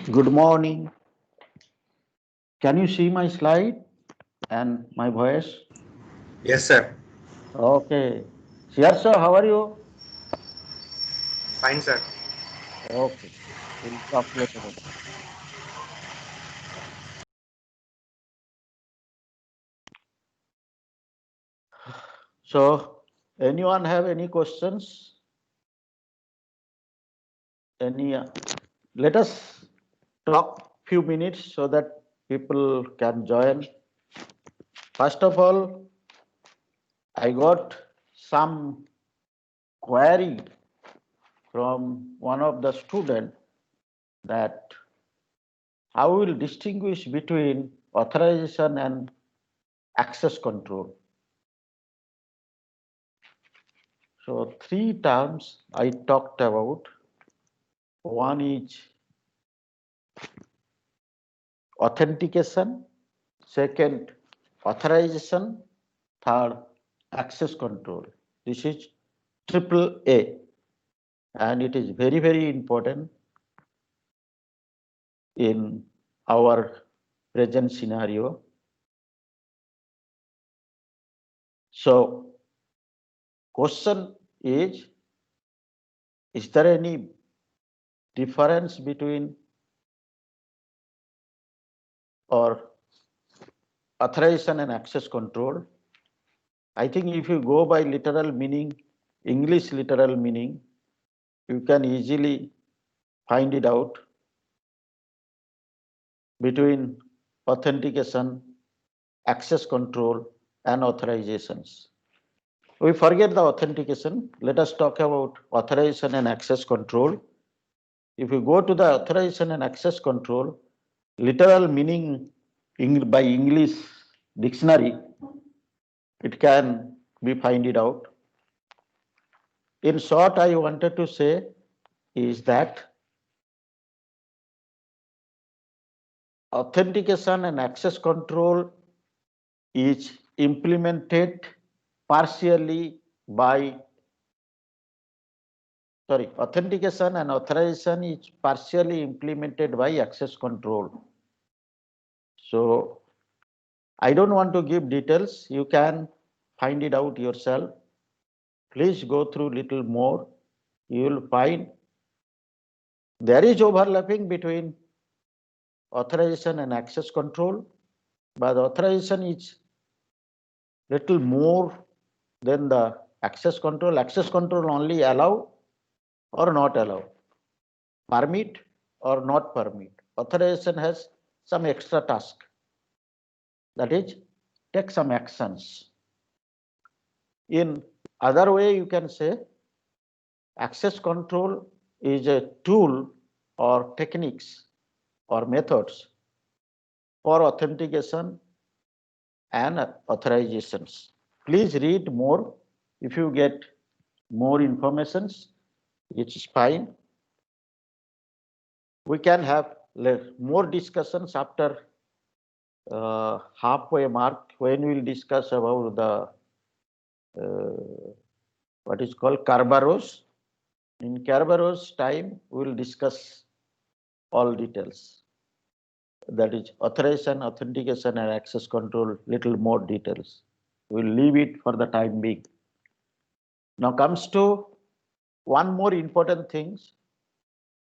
Good morning. Can you see my slide and my voice? Yes, sir. Okay. Sir, sir, how are you? Fine, sir. Okay. We'll talk later on. So, anyone have any questions? Any? Let us talk few minutes so that people can join. First of all, I got some query from one of the student that how will distinguish between authorization and access control. So three terms I talked about. One is authentication, second authorization, third access control. This is triple A, and it is very, very important in our present scenario. So question is there any difference between or authorization and access control? I think if you go by literal meaning, English literal meaning, you can easily find it out between authentication, access control, and authorizations. We forget the authentication. Let us talk about authorization and access control. If you go to the authorization and access control, literal meaning by English dictionary, it can be find it out. In short, I wanted to say is that authentication and access control is implemented partially by, sorry, authentication and authorization is partially implemented by access control. So I don't want to give details. You can find it out yourself. Please go through little more. You will find there is overlapping between authorization and access control, but authorization is little more than the access control. Access control only allow or not allow, permit or not permit. Authorization has some extra task, that is take some actions. In other way, you can say access control is a tool or techniques or methods for authentication and authorizations. Please read more. If you get more informations, it's fine. We can have more discussions after halfway mark when we'll discuss about the what is called Kerberos. In Kerberos time, we'll discuss all details. That is authorization, authentication, and access control. Little more details. We'll leave it for the time being. Now comes to one more important thing.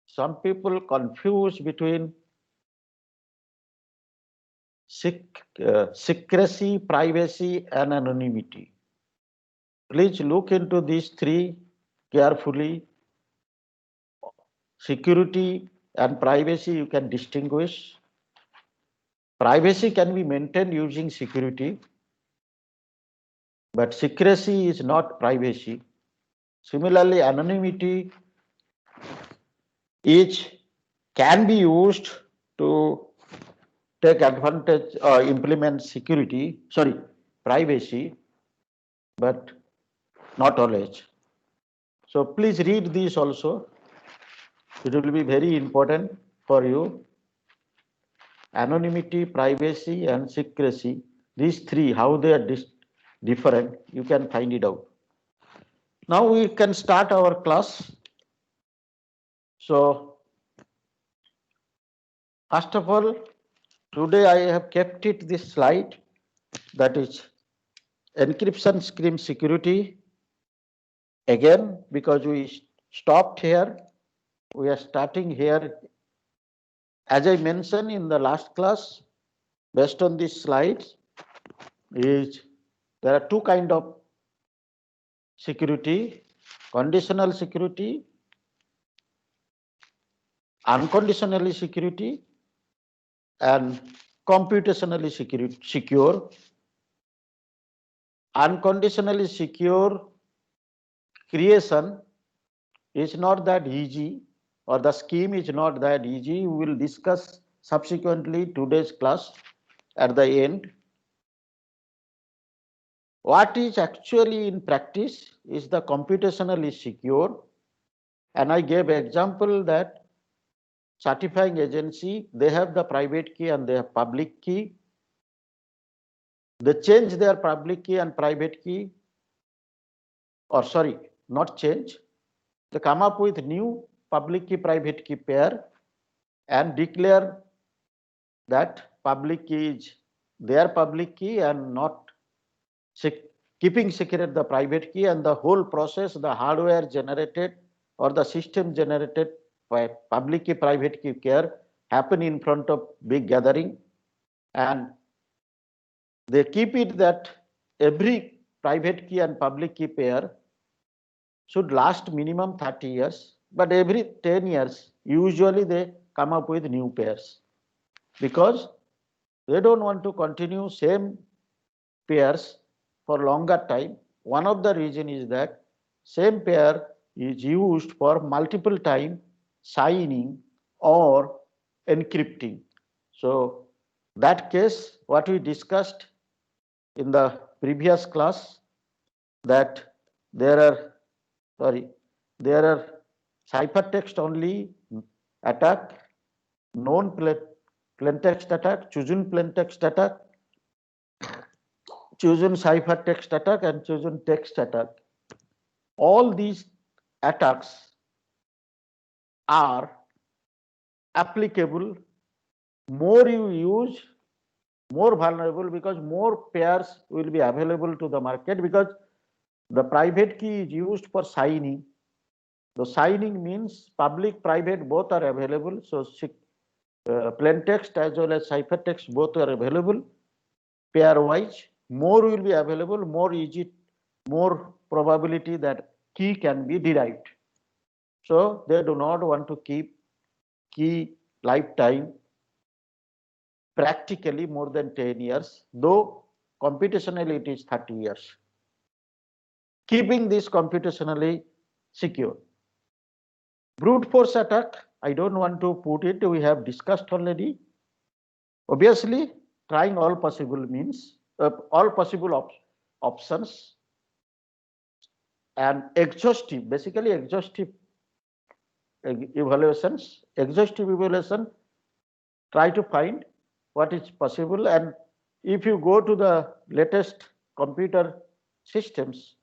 Some people confuse between secrecy, privacy, and anonymity. Please look into these three carefully. Security and privacy you can distinguish. Privacy can be maintained using security, but secrecy is not privacy. Similarly, anonymity is can be used to take advantage or implement security, sorry, privacy, but not always. So please read this also. It will be very important for you. Anonymity, privacy, and secrecy, these three, how they are different, you can find it out. Now we can start our class. So First of all, today I have kept it this slide, that is encryption scheme security. Again, because we stopped here, we are starting here. As I mentioned in the last class, based on these slides, is there are two kind of security: conditional security, unconditionally security, and computationally secure. Unconditionally secure creation is not that easy, or the scheme is not that easy. We will discuss subsequently today's class at the end. What is actually in practice is the computationally secure, and I gave example that certifying agency, they have the private key and they have public key. They change their public key and private key, or sorry, not change. They come up with new public key private key pair and declare that public key is their public key and not keeping secret the private key, and the whole process, the hardware generated or the system generated by public key private key pair happen in front of big gathering, and they keep it that every private key and public key pair should last minimum 30 years, but every 10 years, usually they come up with new pairs because they don't want to continue same pairs for longer time. One of the reason is that same pair is used for multiple time signing or encrypting. So that case, what we discussed in the previous class, that there are there are ciphertext only attack, known plain text attack, chosen plain text attack, chosen ciphertext attack, and chosen text attack. All these attacks are applicable. More you use, more vulnerable, because more pairs will be available to the market, because the private key is used for signing. The signing means public, private, both are available. So plain text as well as ciphertext both are available pairwise. More will be available, more easy, more probability that key can be derived. So they do not want to keep key lifetime practically more than 10 years, though computationally it is 30 years. Keeping this computationally secure. Brute force attack, I don't want to put it, we have discussed already. Obviously, trying all possible means, all possible options, and exhaustive, basically exhaustive evaluations. Exhaustive evaluation, try to find what is possible, and if you go to the latest computer systems,